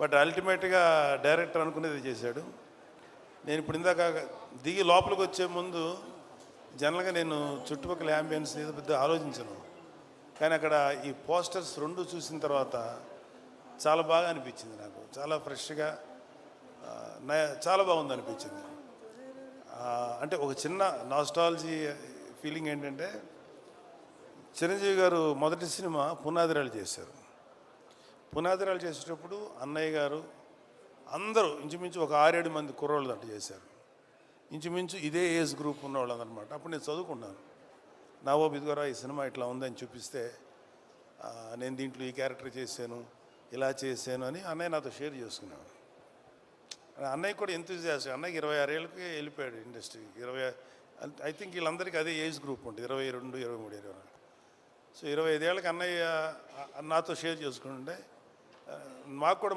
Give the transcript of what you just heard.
But అల్టిమేట్గా director అనుకునేది చేశాడు. నేను ఇప్పుడు ఇందాక దిగి లోపలికి వచ్చే ముందు జనరల్గా నేను చుట్టుపక్కల యాంబియన్స్ ఏదో పెద్ద ఆలోచించను, కానీ అక్కడ ఈ పోస్టర్స్ రెండు చూసిన తర్వాత చాలా బాగా అనిపించింది. నాకు చాలా ఫ్రెష్గా చాలా బాగుంది అనిపించింది. అంటే ఒక చిన్న నాస్టాలజీ ఫీలింగ్ ఏంటంటే, చిరంజీవి గారు మొదటి సినిమా పునాదిరాలు చేశారు. పునాదిరాలు చేసేటప్పుడు అన్నయ్య గారు అందరూ ఇంచుమించు ఒక 6-7 మంది కుర్రోళ్ళు దాంట్లో చేశారు. ఇంచుమించు ఇదే ఏజ్ గ్రూప్ ఉన్నవాళ్ళు అనమాట. అప్పుడు నేను చదువుకున్నాను. నవాబ్ ఇదిగోరా ఈ సినిమా ఇట్లా ఉందని చూపిస్తే, నేను దీంట్లో ఈ క్యారెక్టర్ చేశాను, ఇలా చేశాను అని అన్నయ్య నాతో షేర్ చేసుకున్నాను. అన్నయ్య కూడా ఎంతూజియాస్ట్. అన్నయ్యకి 26 ఏళ్ళకి వెళ్ళిపోయాడు ఇండస్ట్రీకి. ఐ థింక్ వీళ్ళందరికీ అదే ఏజ్ గ్రూప్ ఉంటుంది, 22, 23, 24. సో 25 ఏళ్ళకి అన్నయ్య నాతో షేర్ చేసుకుంటే మాకు కూడా